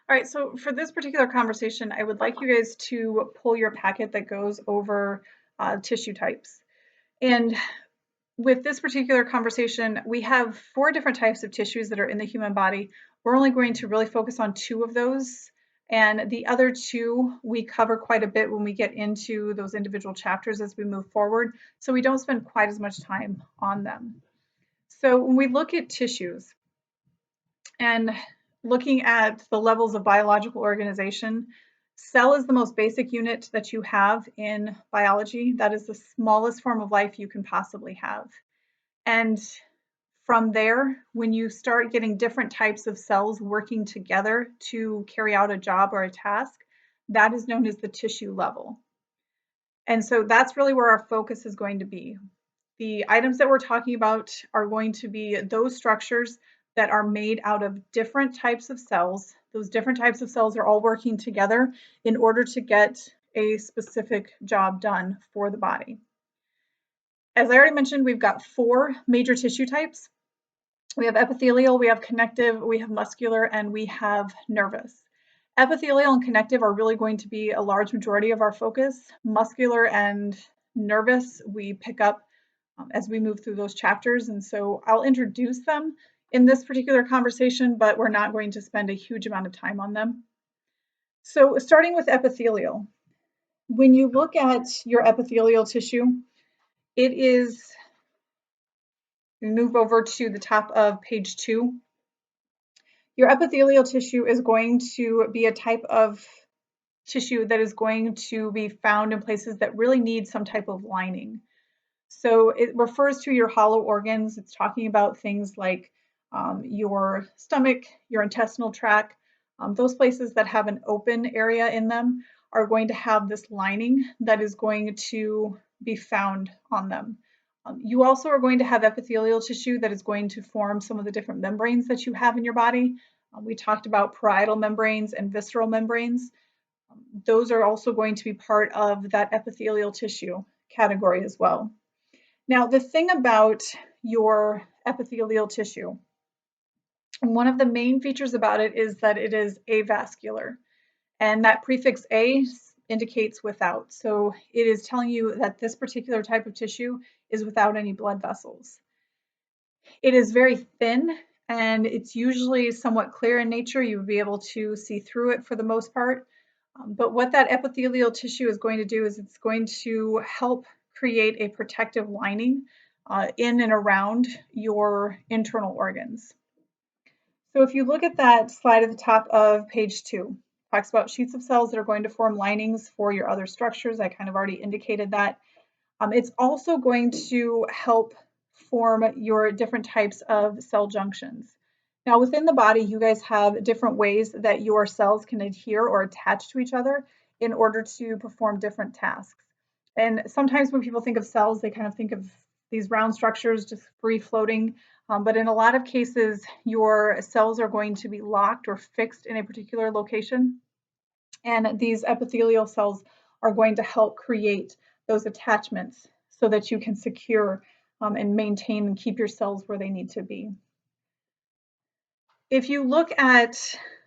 All right, so for this particular conversation, I would like you guys to pull your packet that goes over tissue types. And with this particular conversation, we have 4 different types of tissues that are in the human body. We're only going to really focus on 2 of those. And the other 2 we cover quite a bit when we get into those individual chapters as we move forward. So we don't spend quite as much time on them. So when we look at tissues, and looking at the levels of biological organization, cell is the most basic unit that you have in biology. That is the smallest form of life you can possibly have. And from there, when you start getting different types of cells working together to carry out a job or a task, that is known as the tissue level. And so that's really where our focus is going to be. The items that we're talking about are going to be those structures that are made out of different types of cells. Those different types of cells are all working together in order to get a specific job done for the body. As I already mentioned, we've got 4 major tissue types. We have epithelial, we have connective, we have muscular, and we have nervous. Epithelial and connective are really going to be a large majority of our focus. Muscular and nervous, we pick up as we move through those chapters. And so I'll introduce them in this particular conversation, but we're not going to spend a huge amount of time on them. So starting with epithelial, when you look at your epithelial tissue, it is, we move over to the top of page 2. Your epithelial tissue is going to be a type of tissue that is going to be found in places that really need some type of lining. So it refers to your hollow organs. It's talking about things like your stomach, your intestinal tract. Those places that have an open area in them are going to have this lining that is going to be found on them. You also are going to have epithelial tissue that is going to form some of the different membranes that you have in your body. We talked about parietal membranes and visceral membranes. Those are also going to be part of that epithelial tissue category as well. Now, the thing about your epithelial tissue, one of the main features about it is that it is avascular, and that prefix A indicates without. So it is telling you that this particular type of tissue is without any blood vessels. It is very thin, and it's usually somewhat clear in nature. You would be able to see through it for the most part. But what that epithelial tissue is going to do is it's going to help create a protective lining in and around your internal organs. So if you look at that slide at the top of page 2, it talks about sheets of cells that are going to form linings for your other structures. I kind of already indicated that. It's also going to help form your different types of cell junctions. Now, within the body, you guys have different ways that your cells can adhere or attach to each other in order to perform different tasks. And sometimes when people think of cells, they kind of think of these round structures just free floating. But in a lot of cases, your cells are going to be locked or fixed in a particular location. And these epithelial cells are going to help create those attachments so that you can secure and maintain and keep your cells where they need to be. If you look at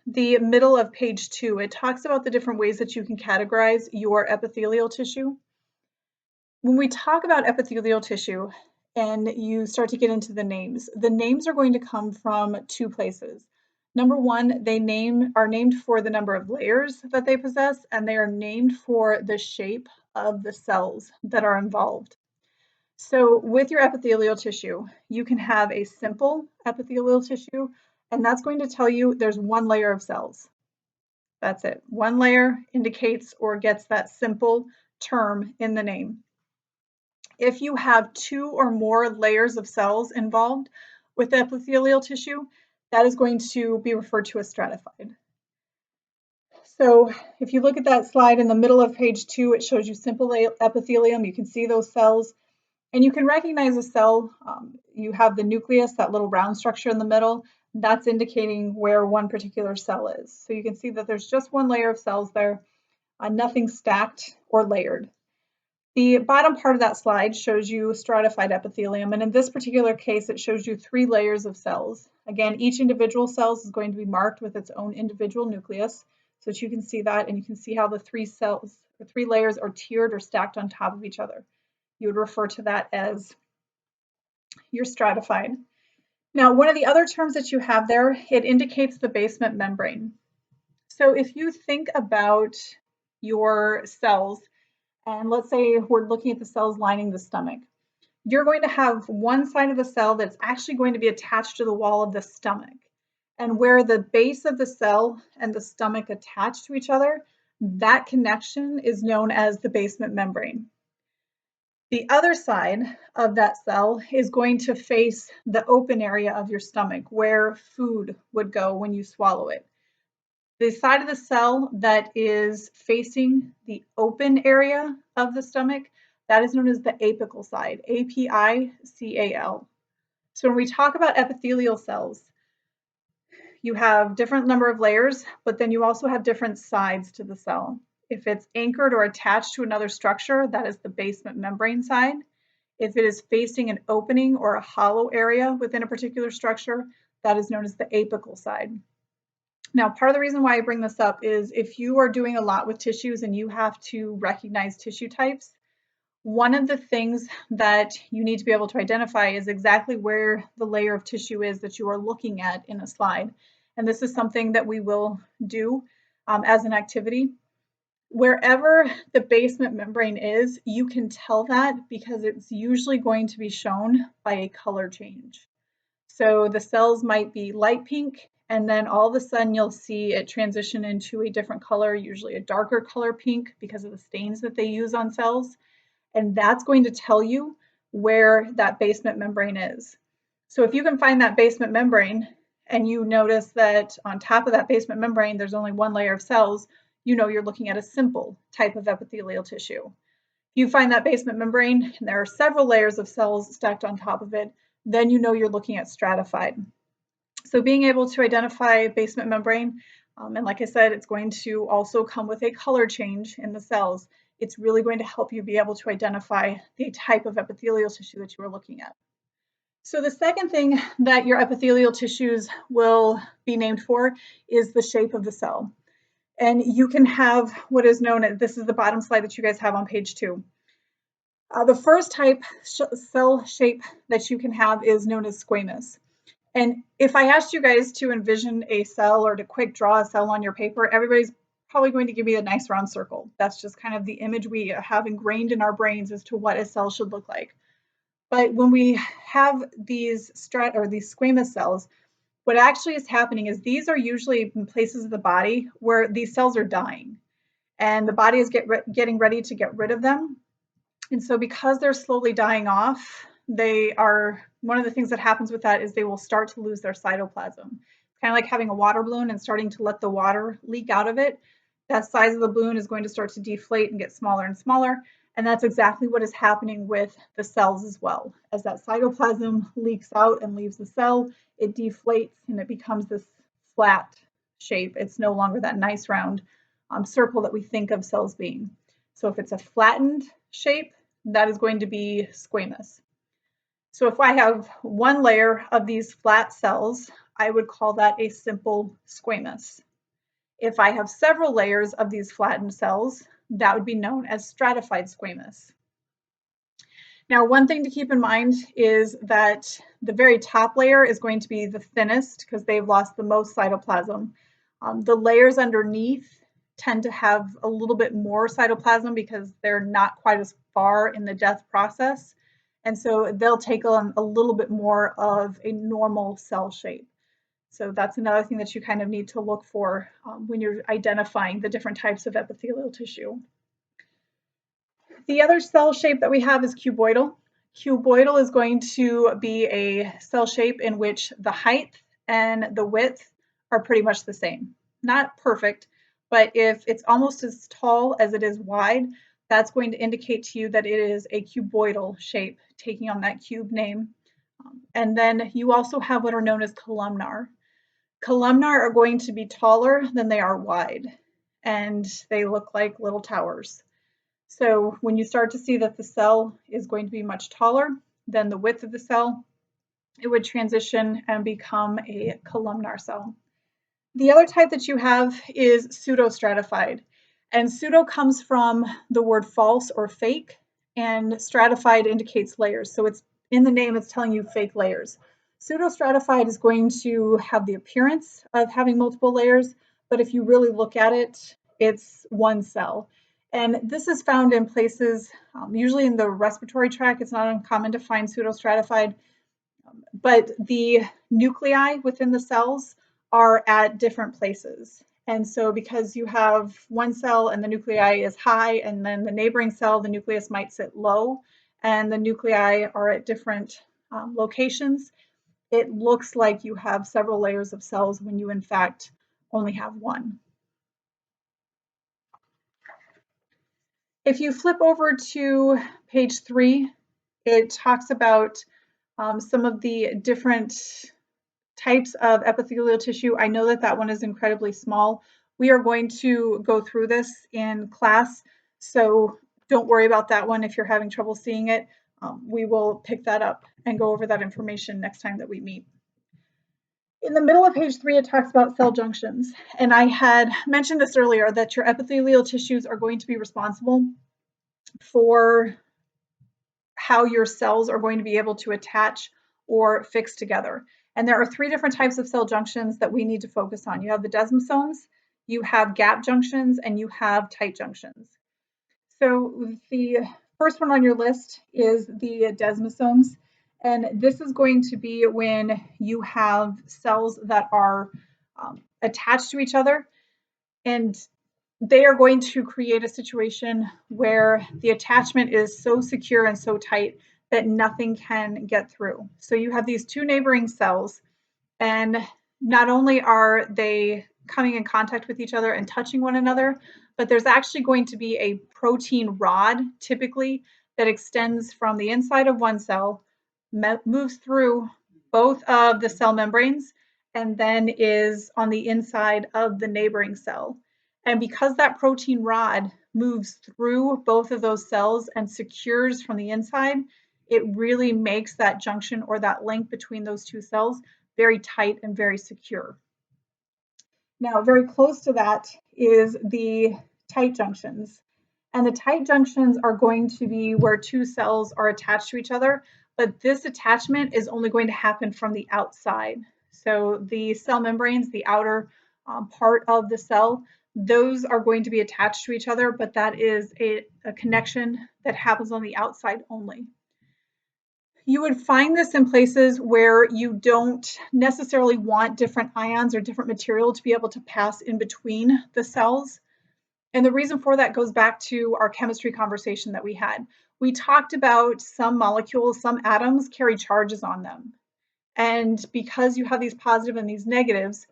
the middle of page 2, it talks about the different ways that you can categorize your epithelial tissue. When we talk about epithelial tissue and you start to get into the names are going to come from 2 places. Number 1, they are named for the number of layers that they possess, and they are named for the shape of the cells that are involved. So with your epithelial tissue, you can have a simple epithelial tissue, and that's going to tell you there's 1 layer of cells. That's it. 1 layer indicates or gets that simple term in the name. If you have 2 or more layers of cells involved with epithelial tissue, that is going to be referred to as stratified. So if you look at that slide in the middle of page 2, it shows you simple epithelium. You can see those cells, and you can recognize a cell. You have the nucleus, that little round structure in the middle. That's indicating where one particular cell is. So you can see that there's just 1 layer of cells there, nothing stacked or layered. The bottom part of that slide shows you stratified epithelium, and in this particular case, it shows you 3 layers of cells. Again, each individual cell is going to be marked with its own individual nucleus, so that you can see that, and you can see how the 3 cells, or 3 layers, are tiered or stacked on top of each other. You would refer to that as your stratified. Now, one of the other terms that you have there, it indicates the basement membrane. So if you think about your cells, and let's say we're looking at the cells lining the stomach, you're going to have one side of the cell that's actually going to be attached to the wall of the stomach. And where the base of the cell and the stomach attach to each other, that connection is known as the basement membrane. The other side of that cell is going to face the open area of your stomach where food would go when you swallow it. The side of the cell that is facing the open area of the stomach, that is known as the apical side, A-P-I-C-A-L. So when we talk about epithelial cells, you have different number of layers, but then you also have different sides to the cell. If it's anchored or attached to another structure, that is the basement membrane side. If it is facing an opening or a hollow area within a particular structure, that is known as the apical side. Now, part of the reason why I bring this up is if you are doing a lot with tissues and you have to recognize tissue types, one of the things that you need to be able to identify is exactly where the layer of tissue is that you are looking at in a slide. And this is something that we will do as an activity. Wherever the basement membrane is, you can tell that because it's usually going to be shown by a color change. So the cells might be light pink, and then all of a sudden you'll see it transition into a different color, usually a darker color pink because of the stains that they use on cells. And that's going to tell you where that basement membrane is. So if you can find that basement membrane and you notice that on top of that basement membrane, there's only one layer of cells, you know you're looking at a simple type of epithelial tissue. If you find that basement membrane and there are several layers of cells stacked on top of it, then you know you're looking at stratified. So being able to identify basement membrane, and like I said, it's going to also come with a color change in the cells. It's really going to help you be able to identify the type of epithelial tissue that you are looking at. So the second thing that your epithelial tissues will be named for is the shape of the cell. And you can have what is known as, this is the bottom slide that you guys have on page 2. The first type cell shape that you can have is known as squamous. And if I asked you guys to envision a cell or to quick draw a cell on your paper, everybody's probably going to give me a nice round circle. That's just kind of the image we have ingrained in our brains as to what a cell should look like. But when we have these squamous cells, what actually is happening is these are usually in places of the body where these cells are dying and the body is getting ready to get rid of them. And so because they're slowly dying off, one of the things that happens with that is they will start to lose their cytoplasm. Kind of like having a water balloon and starting to let the water leak out of it. That size of the balloon is going to start to deflate and get smaller and smaller. And that's exactly what is happening with the cells as well. As that cytoplasm leaks out and leaves the cell, it deflates and it becomes this flat shape. It's no longer that nice round circle that we think of cells being. So if it's a flattened shape, that is going to be squamous. So if I have one layer of these flat cells, I would call that a simple squamous. If I have several layers of these flattened cells, that would be known as stratified squamous. Now, one thing to keep in mind is that the very top layer is going to be the thinnest because they've lost the most cytoplasm. The layers underneath tend to have a little bit more cytoplasm because they're not quite as far in the death process. And so they'll take on a little bit more of a normal cell shape. So that's another thing that you kind of need to look for when you're identifying the different types of epithelial tissue. The other cell shape that we have is cuboidal. Cuboidal is going to be a cell shape in which the height and the width are pretty much the same. Not perfect, but if it's almost as tall as it is wide, that's going to indicate to you that it is a cuboidal shape, taking on that cube name. And then you also have what are known as columnar. Columnar are going to be taller than they are wide, and they look like little towers. So when you start to see that the cell is going to be much taller than the width of the cell, it would transition and become a columnar cell. The other type that you have is pseudostratified. And pseudo comes from the word false or fake, and stratified indicates layers. So it's in the name, it's telling you fake layers. Pseudostratified is going to have the appearance of having multiple layers, but if you really look at it, it's one cell. And this is found in places, usually in the respiratory tract. It's not uncommon to find pseudostratified, but the nuclei within the cells are at different places. And so because you have one cell and the nuclei is high, and then the neighboring cell, the nucleus might sit low, and the nuclei are at different locations, it looks like you have several layers of cells when you in fact only have one. If you flip over to page 3, it talks about some of the different types of epithelial tissue. I know that that one is incredibly small. We are going to go through this in class, so don't worry about that one if you're having trouble seeing it. We will pick that up and go over that information next time that we meet. In the middle of page 3, it talks about cell junctions. And I had mentioned this earlier, that your epithelial tissues are going to be responsible for how your cells are going to be able to attach or fix together. And there are 3 different types of cell junctions that we need to focus on. You have the desmosomes, you have gap junctions, and you have tight junctions. So the first one on your list is the desmosomes. And this is going to be when you have cells that are attached to each other, and they are going to create a situation where the attachment is so secure and so tight that nothing can get through. So you have these 2 neighboring cells, and not only are they coming in contact with each other and touching one another, but there's actually going to be a protein rod, typically, that extends from the inside of one cell, moves through both of the cell membranes, and then is on the inside of the neighboring cell. And because that protein rod moves through both of those cells and secures from the inside, it really makes that junction or that link between those 2 cells very tight and very secure. Now, very close to that is the tight junctions. And the tight junctions are going to be where 2 cells are attached to each other, but this attachment is only going to happen from the outside. So the cell membranes, the outer part of the cell, those are going to be attached to each other, but that is a connection that happens on the outside only. You would find this in places where you don't necessarily want different ions or different material to be able to pass in between the cells. And the reason for that goes back to our chemistry conversation that we had. We talked about some molecules, some atoms carry charges on them. And because you have these positive and these negatives,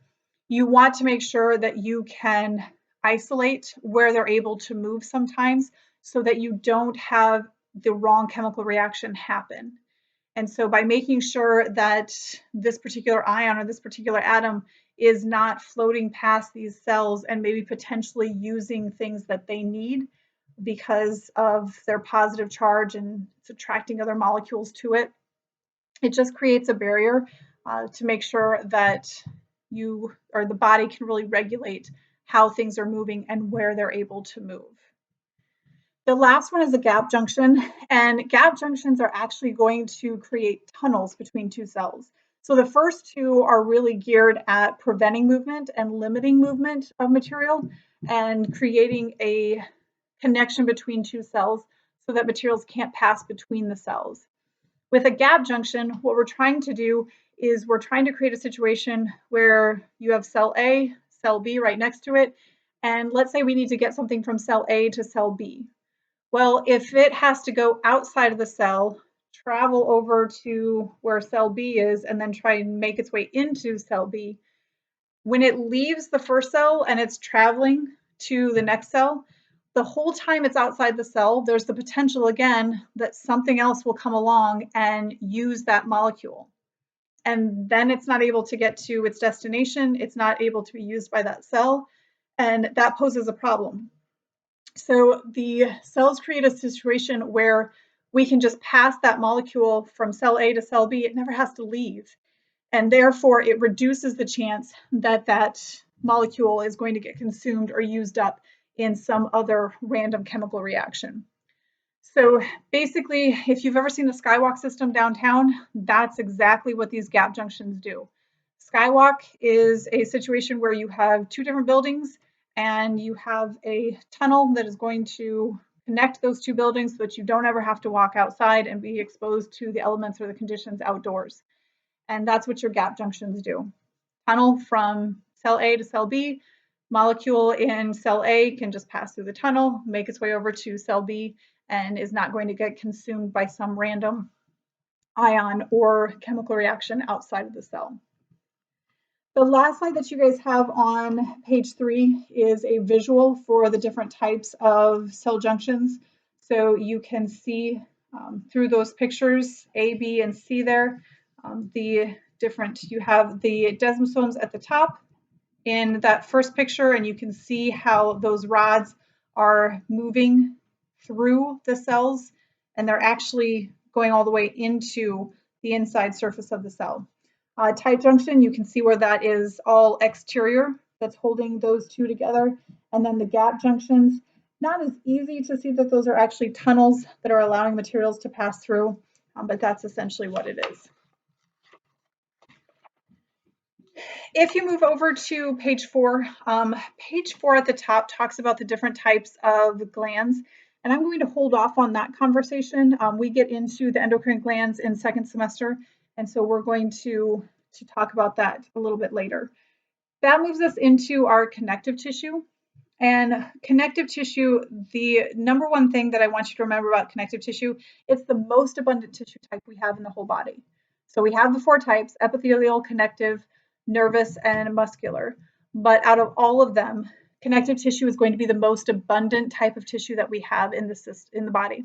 you want to make sure that you can isolate where they're able to move sometimes, so that you don't have the wrong chemical reaction happen. And so by making sure that this particular ion or this particular atom is not floating past these cells and maybe potentially using things that they need because of their positive charge and it's attracting other molecules to it, it just creates a barrier to make sure that you or the body can really regulate how things are moving and where they're able to move. The last one is a gap junction, and gap junctions are actually going to create tunnels between 2 cells. So the first 2 are really geared at preventing movement and limiting movement of material and creating a connection between 2 cells so that materials can't pass between the cells. With a gap junction, what we're trying to do is we're trying to create a situation where you have cell A, cell B right next to it, and let's say we need to get something from cell A to cell B. Well, if it has to go outside of the cell, travel over to where cell B is, and then try and make its way into cell B, when it leaves the first cell and it's traveling to the next cell, the whole time it's outside the cell, there's the potential again that something else will come along and use that molecule. And then it's not able to get to its destination, it's not able to be used by that cell, and that poses a problem. So the cells create a situation where we can just pass that molecule from cell A to cell B. It never has to leave. And therefore, it reduces the chance that that molecule is going to get consumed or used up in some other random chemical reaction. So basically, if you've ever seen the Skywalk system downtown, that's exactly what these gap junctions do. Skywalk is a situation where you have two different buildings and you have a tunnel that is going to connect those two buildings so that you don't ever have to walk outside and be exposed to the elements or the conditions outdoors. And that's what your gap junctions do. Tunnel from cell A to cell B, molecule in cell A can just pass through the tunnel, make its way over to cell B, and is not going to get consumed by some random ion or chemical reaction outside of the cell. The last slide that you guys have on page 3 is a visual for the different types of cell junctions. So you can see through those pictures, A, B, and C there, the different, you have the desmosomes at the top in that first picture, and you can see how those rods are moving through the cells, and they're actually going all the way into the inside surface of the cell. Tight junction, you can see where that is all exterior, that's holding those two together. And then the gap junctions, not as easy to see that those are actually tunnels that are allowing materials to pass through, but that's essentially what it is. If you move over to page 4, page 4 at the top talks about the different types of glands, and I'm going to hold off on that conversation. We get into the endocrine glands in second semester, and so we're going to talk about that a little bit later. That moves us into our connective tissue. And connective tissue, the number one thing that I want you to remember about connective tissue, it's the most abundant tissue type we have in the whole body. So we have the 4 types: epithelial, connective, nervous, and muscular. But out of all of them, connective tissue is going to be the most abundant type of tissue that we have in the body.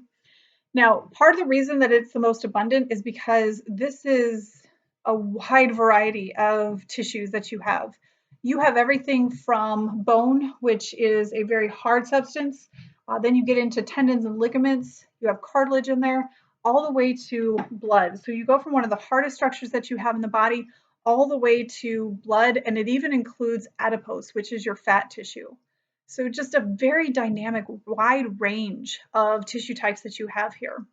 Now, part of the reason that it's the most abundant is because this is a wide variety of tissues that you have. You have everything from bone, which is a very hard substance. Then you get into tendons and ligaments. You have cartilage in there, all the way to blood. So you go from one of the hardest structures that you have in the body all the way to blood, and it even includes adipose, which is your fat tissue. So just a very dynamic, wide range of tissue types that you have here.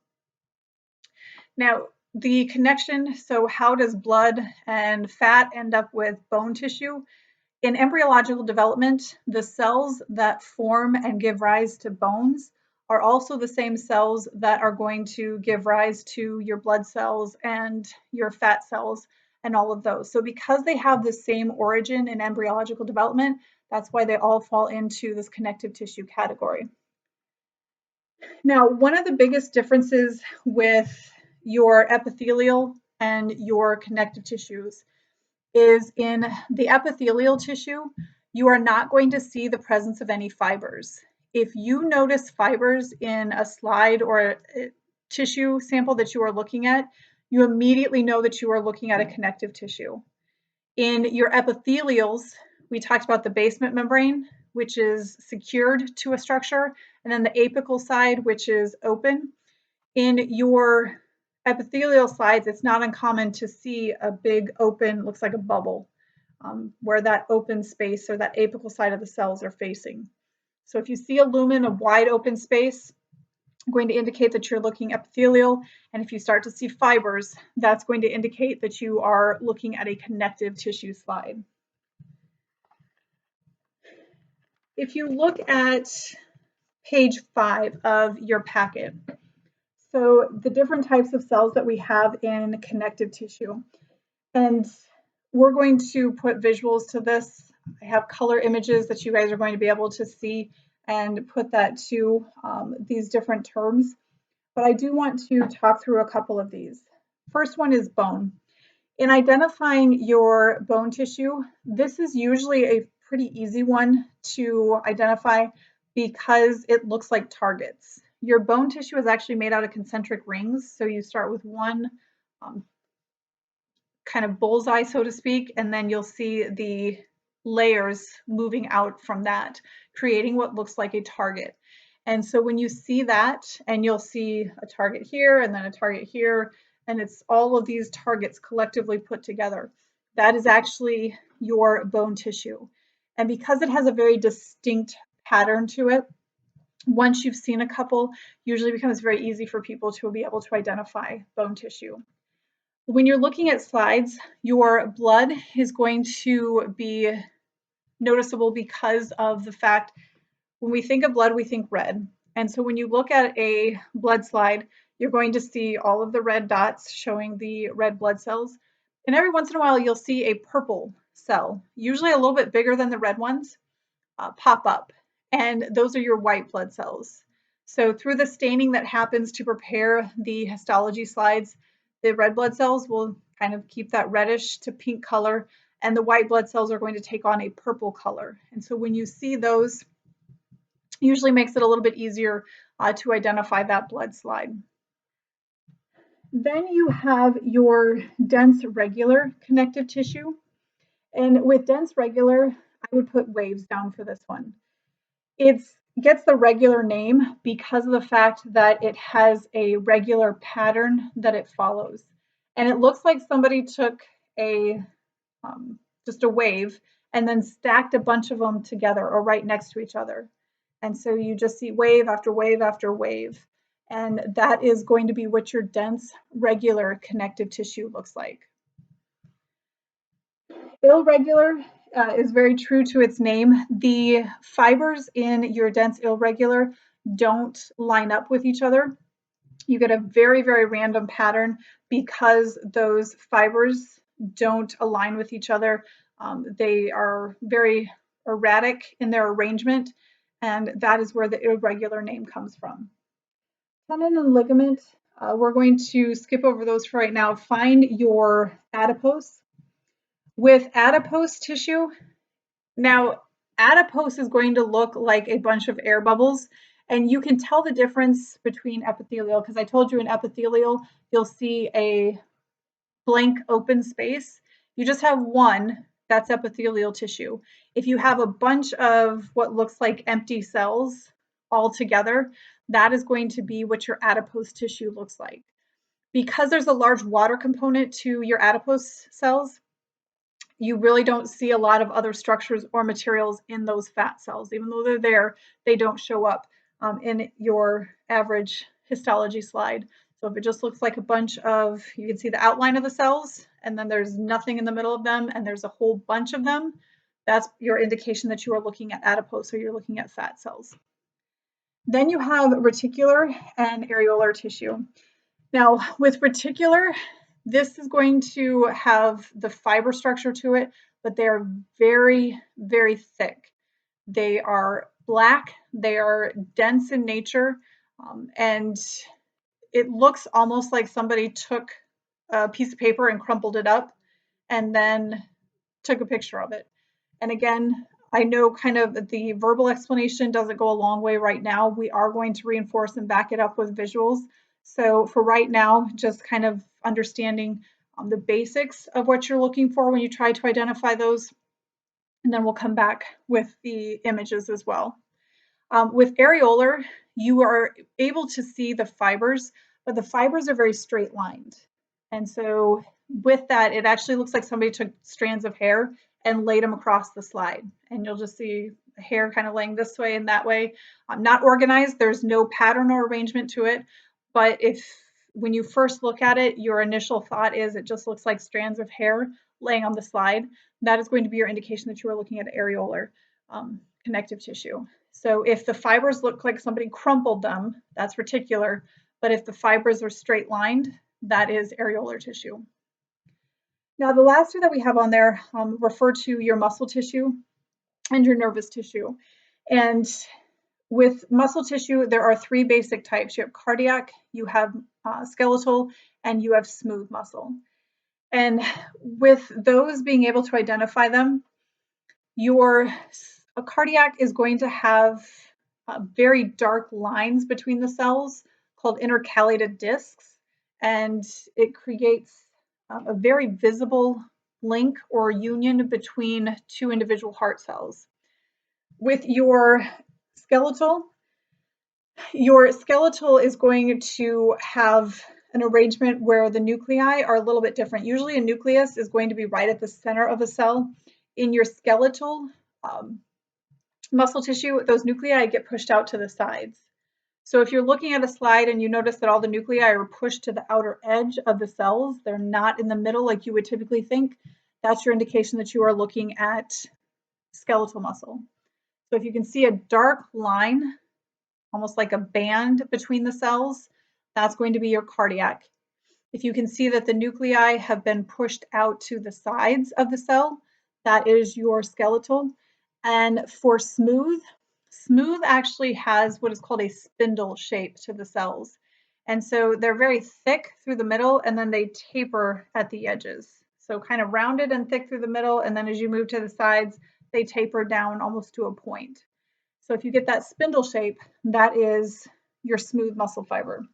Now, the connection, so how does blood and fat end up with bone tissue? In embryological development, the cells that form and give rise to bones are also the same cells that are going to give rise to your blood cells and your fat cells and all of those. So because they have the same origin in embryological development, that's why they all fall into this connective tissue category. Now, one of the biggest differences with your epithelial and your connective tissues is in the epithelial tissue, you are not going to see the presence of any fibers. If you notice fibers in a slide or a tissue sample that you are looking at, you immediately know that you are looking at a connective tissue. In your epithelials, we talked about the basement membrane, which is secured to a structure, and then the apical side, which is open. In your epithelial slides, it's not uncommon to see a big open, looks like a bubble, where that open space or that apical side of the cells are facing. So if you see a lumen, a wide open space, going to indicate that you're looking epithelial. And if you start to see fibers, that's going to indicate that you are looking at a connective tissue slide. If you look at page 5 of your packet, so the different types of cells that we have in connective tissue, and we're going to put visuals to this. I have color images that you guys are going to be able to see and put that to these different terms. But I do want to talk through a couple of these. First one is bone. In identifying your bone tissue, this is usually a pretty easy one to identify because it looks like targets. Your bone tissue is actually made out of concentric rings. So you start with one kind of bullseye, so to speak, and then you'll see the layers moving out from that, creating what looks like a target. And so when you see that, and you'll see a target here and then a target here, and it's all of these targets collectively put together, that is actually your bone tissue. And because it has a very distinct pattern to it, once you've seen a couple, usually becomes very easy for people to be able to identify bone tissue. When you're looking at slides, your blood is going to be noticeable because of the fact when we think of blood, we think red. And so when you look at a blood slide, you're going to see all of the red dots showing the red blood cells. And every once in a while, you'll see a purple cell, usually a little bit bigger than the red ones, pop up. And those are your white blood cells. So through the staining that happens to prepare the histology slides, the red blood cells will kind of keep that reddish to pink color, and the white blood cells are going to take on a purple color. And so when you see those, usually makes it a little bit easier to identify that blood slide. Then you have your dense regular connective tissue. And with dense regular, I would put waves down for this one. It gets the regular name because of the fact that it has a regular pattern that it follows. And it looks like somebody took a just a wave and then stacked a bunch of them together or right next to each other. And so you just see wave after wave after wave. And that is going to be what your dense, regular connective tissue looks like. Irregular is very true to its name. The fibers in your dense irregular don't line up with each other. You get a very, very random pattern because those fibers don't align with each other. They are very erratic in their arrangement, and that is where the irregular name comes from. Tendon and ligament, we're going to skip over those for right now. Find your adipose. With adipose tissue, now adipose is going to look like a bunch of air bubbles, and you can tell the difference between epithelial, because I told you in epithelial, you'll see a blank open space. You just have one, that's epithelial tissue. If you have a bunch of what looks like empty cells all together, that is going to be what your adipose tissue looks like. Because there's a large water component to your adipose cells, you really don't see a lot of other structures or materials in those fat cells. Even though they're there, they don't show up in your average histology slide. So if it just looks like a bunch of, you can see the outline of the cells, and then there's nothing in the middle of them, and there's a whole bunch of them, that's your indication that you are looking at adipose, or you're looking at fat cells. Then you have reticular and areolar tissue. Now, with reticular, this is going to have the fiber structure to it, but they're very, very thick. They are black, they are dense in nature, and it looks almost like somebody took a piece of paper and crumpled it up and then took a picture of it. And again, I know kind of the verbal explanation doesn't go a long way right now. We are going to reinforce and back it up with visuals. So for right now, just kind of understanding the basics of what you're looking for when you try to identify those. And then we'll come back with the images as well. With areolar, you are able to see the fibers, but the fibers are very straight lined. And so with that, it actually looks like somebody took strands of hair and laid them across the slide. And you'll just see hair kind of laying this way and that way. Not organized, there's no pattern or arrangement to it. But when you first look at it, your initial thought is it just looks like strands of hair laying on the slide. That is going to be your indication that you are looking at areolar connective tissue. So if the fibers look like somebody crumpled them, that's reticular. But if the fibers are straight lined, that is areolar tissue. Now, the last two that we have on there refer to your muscle tissue and your nervous tissue. And with muscle tissue, there are three basic types. You have cardiac, you have skeletal, and you have smooth muscle. And with those being able to identify them, your cardiac is going to have very dark lines between the cells called intercalated discs, and it creates a very visible link or union between two individual heart cells. With your skeletal, Your skeletal is going to have an arrangement where the nuclei are a little bit different. Usually a nucleus is going to be right at the center of a cell. In your skeletal muscle tissue, those nuclei get pushed out to the sides. So if you're looking at a slide and you notice that all the nuclei are pushed to the outer edge of the cells, they're not in the middle like you would typically think, that's your indication that you are looking at skeletal muscle. So if you can see a dark line, almost like a band between the cells, that's going to be your cardiac. If you can see that the nuclei have been pushed out to the sides of the cell, that is your skeletal. And for smooth, smooth actually has what is called a spindle shape to the cells. And so they're very thick through the middle and then they taper at the edges. So kind of rounded and thick through the middle, and then as you move to the sides, they taper down almost to a point. So if you get that spindle shape, that is your smooth muscle fiber.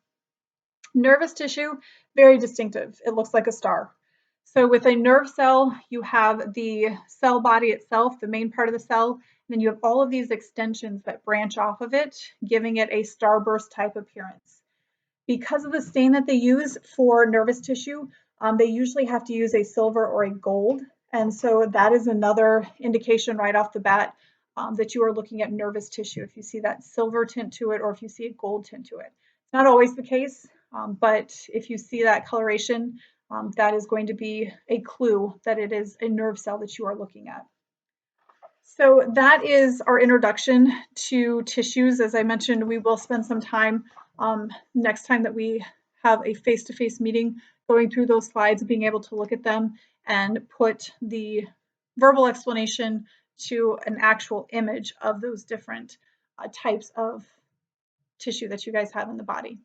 Nervous tissue, very distinctive. It looks like a star. So with a nerve cell, you have the cell body itself, the main part of the cell, and then you have all of these extensions that branch off of it, giving it a starburst type appearance. Because of the stain that they use for nervous tissue, they usually have to use a silver or a gold. And so that is another indication right off the bat that you are looking at nervous tissue if you see that silver tint to it or if you see a gold tint to it. It's not always the case, but if you see that coloration, that is going to be a clue that it is a nerve cell that you are looking at. So that is our introduction to tissues. As I mentioned, we will spend some time next time that we have a face-to-face meeting going through those slides, being able to look at them and put the verbal explanation to an actual image of those different types of tissue that you guys have in the body.